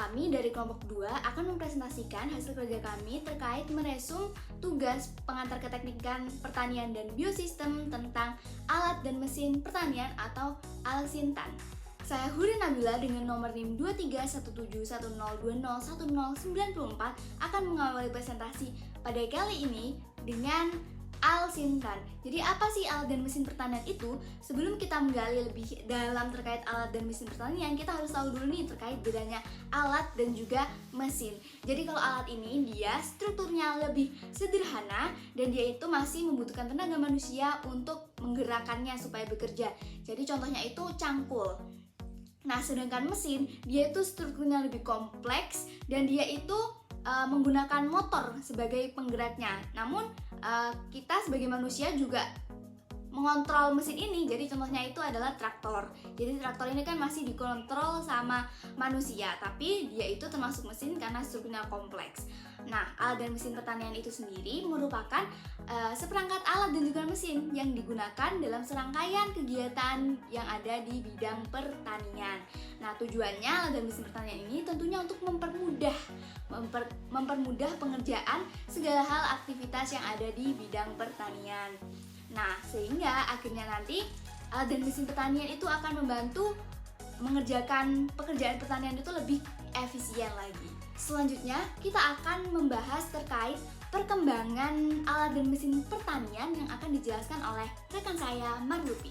kami dari kelompok 2 akan mempresentasikan hasil kerja kami terkait meresum tugas pengantar keteknikan pertanian dan biosistem tentang alat dan mesin pertanian atau Alsintan. Saya Huri Nabila dengan nomor NIM 231710201094 akan mengawali presentasi pada kali ini dengan Alsintan. Jadi apa sih alat dan mesin pertanian itu? Sebelum kita menggali lebih dalam terkait alat dan mesin pertanian, kita harus tahu dulu nih terkait bedanya alat dan juga mesin. Jadi kalau alat ini dia strukturnya lebih sederhana dan dia itu masih membutuhkan tenaga manusia untuk menggerakkannya supaya bekerja. Jadi contohnya itu cangkul. Nah, sedangkan mesin dia itu strukturnya lebih kompleks dan dia itu menggunakan motor sebagai penggeraknya. Namun kita sebagai manusia juga mengontrol mesin ini. Jadi contohnya itu adalah traktor. Jadi traktor ini kan masih dikontrol sama manusia, tapi dia itu termasuk mesin karena strukturnya kompleks. Nah, alat dan mesin pertanian itu sendiri merupakan seperangkat alat dan juga mesin yang digunakan dalam serangkaian kegiatan yang ada di bidang pertanian. Nah, tujuannya alat dan mesin pertanian ini tentunya untuk mempermudah pengerjaan segala hal aktivitas yang ada di bidang pertanian. Nah, sehingga akhirnya nanti alat dan mesin pertanian itu akan membantu mengerjakan pekerjaan pertanian itu lebih efisien lagi. Selanjutnya, kita akan membahas terkait perkembangan alat dan mesin pertanian yang akan dijelaskan oleh rekan saya, Marlupi.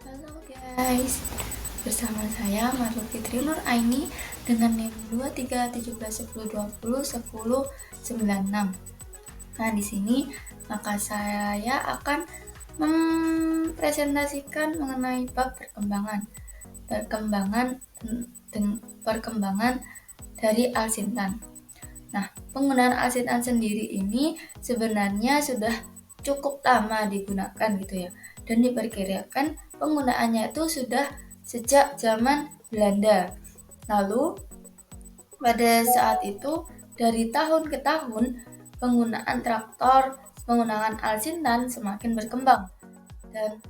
Halo guys, bersama saya Marlupi Trinur Aini dengan NIM 231710201096. Nah, di sini maka saya akan mempresentasikan mengenai bab perkembangan dari Alsintan. Nah, penggunaan Alsintan sendiri ini sebenarnya sudah cukup lama digunakan gitu ya. Dan diperkirakan penggunaannya itu sudah sejak zaman Belanda. Lalu pada saat itu dari tahun ke tahun penggunaan traktor, penggunaan Alsintan semakin berkembang. Dan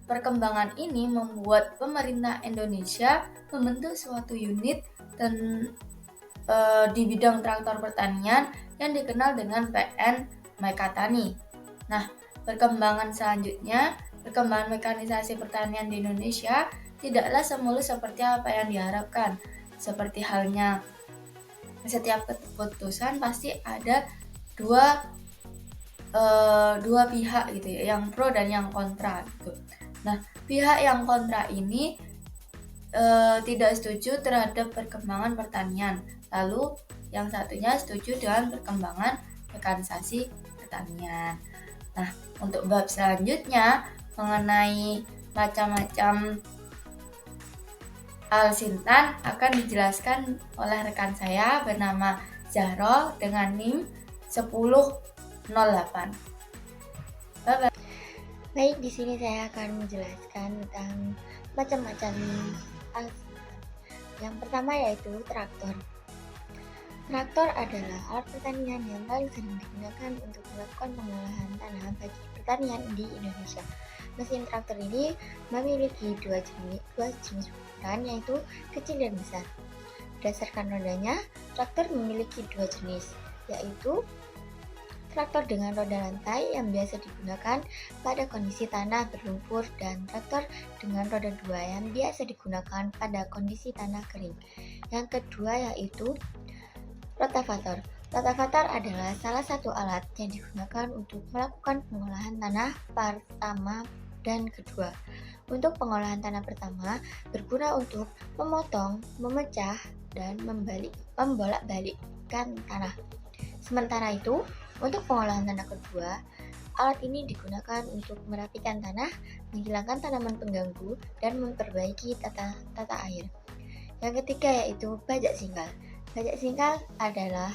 perkembangan ini membuat pemerintah Indonesia membentuk suatu unit di bidang traktor pertanian yang dikenal dengan PN Mekattani. Nah, perkembangan mekanisasi pertanian di Indonesia tidaklah semulus seperti apa yang diharapkan. Seperti halnya setiap keputusan pasti ada dua pihak gitu ya, yang pro dan yang kontra gitu. Nah, pihak yang kontra ini tidak setuju terhadap perkembangan pertanian. Lalu yang satunya setuju dengan perkembangan mekanisasi pertanian. Nah, untuk bab selanjutnya mengenai macam-macam Alsintan akan dijelaskan oleh rekan saya bernama Zahro dengan NIM 1008. Bye-bye. Baik, di sini saya akan menjelaskan tentang macam-macam Alsintan. Yang pertama yaitu traktor. Traktor adalah alat pertanian yang paling sering digunakan untuk melakukan pengolahan tanah bagi pertanian di Indonesia. Mesin traktor ini memiliki dua jenis ukuran, yaitu kecil dan besar. Berdasarkan rodanya, traktor memiliki dua jenis, yaitu traktor dengan roda lantai yang biasa digunakan pada kondisi tanah berlumpur dan traktor dengan roda dua yang biasa digunakan pada kondisi tanah kering. Yang kedua yaitu rotavator. Rotavator adalah salah satu alat yang digunakan untuk melakukan pengolahan tanah pertama dan kedua. Untuk pengolahan tanah pertama berguna untuk memotong, memecah, dan membolak-balikkan tanah. Sementara itu, untuk pengolahan tanah kedua, alat ini digunakan untuk merapikan tanah, menghilangkan tanaman pengganggu, dan memperbaiki tata air. Yang ketiga yaitu bajak singkal. Bajak singkal adalah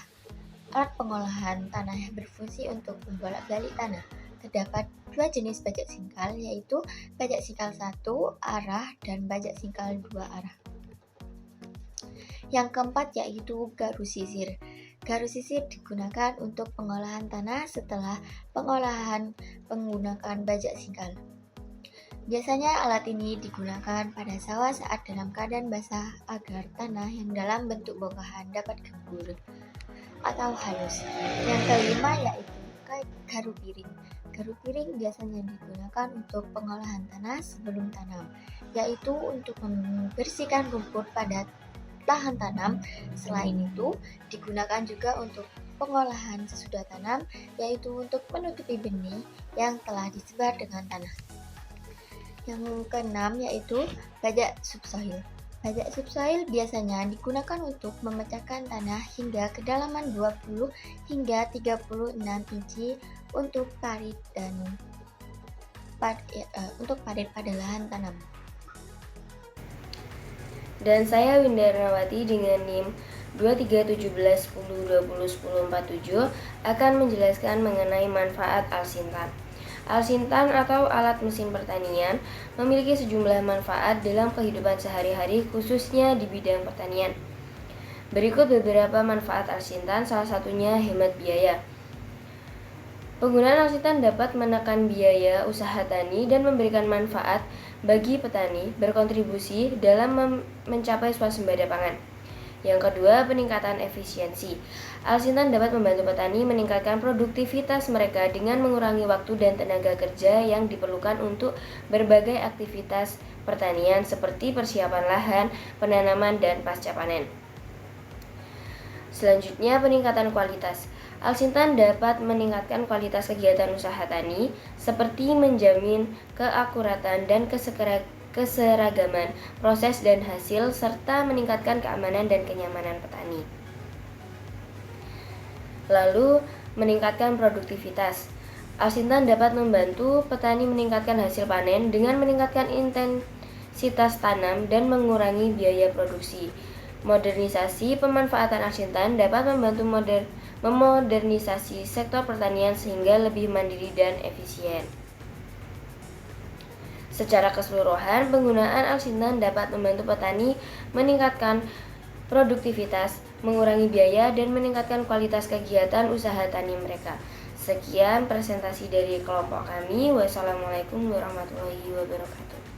alat pengolahan tanah yang berfungsi untuk membolak-balik tanah. Terdapat dua jenis bajak singkal, yaitu bajak singkal satu arah dan bajak singkal dua arah. Yang keempat yaitu garus sisir. Garus sisir digunakan untuk pengolahan tanah setelah pengolahan menggunakan bajak singkal. Biasanya alat ini digunakan pada sawah saat dalam keadaan basah agar tanah yang dalam bentuk bongkahan dapat gembur atau halus. Yang kelima yaitu garu piring. Garu piring biasanya digunakan untuk pengolahan tanah sebelum tanam, yaitu untuk membersihkan rumput pada lahan tanam. Selain itu, digunakan juga untuk pengolahan sesudah tanam, yaitu untuk menutupi benih yang telah disebar dengan tanah. Yang keenam yaitu bajak subsoil. Bajak subsoil biasanya digunakan untuk memecahkan tanah hingga kedalaman 20 hingga 36 inci untuk parit pada lahan tanam. Dan saya Winda Ernawati dengan NIM 231710201047 akan menjelaskan mengenai manfaat Alsintan. Alsintan atau alat mesin pertanian memiliki sejumlah manfaat dalam kehidupan sehari-hari, khususnya di bidang pertanian. Berikut beberapa manfaat Alsintan, salah satunya hemat biaya. Penggunaan Alsintan dapat menekan biaya usaha tani dan memberikan manfaat bagi petani, berkontribusi dalam mencapai swasembada pangan. Yang kedua, peningkatan efisiensi. Alsintan dapat membantu petani meningkatkan produktivitas mereka dengan mengurangi waktu dan tenaga kerja yang diperlukan untuk berbagai aktivitas pertanian seperti persiapan lahan, penanaman, dan pasca panen. Selanjutnya, peningkatan kualitas. Alsintan dapat meningkatkan kualitas kegiatan usaha tani seperti menjamin keakuratan dan keseragaman proses dan hasil, serta meningkatkan keamanan dan kenyamanan petani. Lalu, meningkatkan produktivitas. Alsintan dapat membantu petani meningkatkan hasil panen dengan meningkatkan intensitas tanam dan mengurangi biaya produksi. Modernisasi. Pemanfaatan Alsintan dapat membantu memodernisasi sektor pertanian sehingga lebih mandiri dan efisien. Secara keseluruhan, penggunaan Alsintan dapat membantu petani meningkatkan produktivitas, mengurangi biaya, dan meningkatkan kualitas kegiatan usaha tani mereka. Sekian presentasi dari kelompok kami. Wassalamualaikum warahmatullahi wabarakatuh.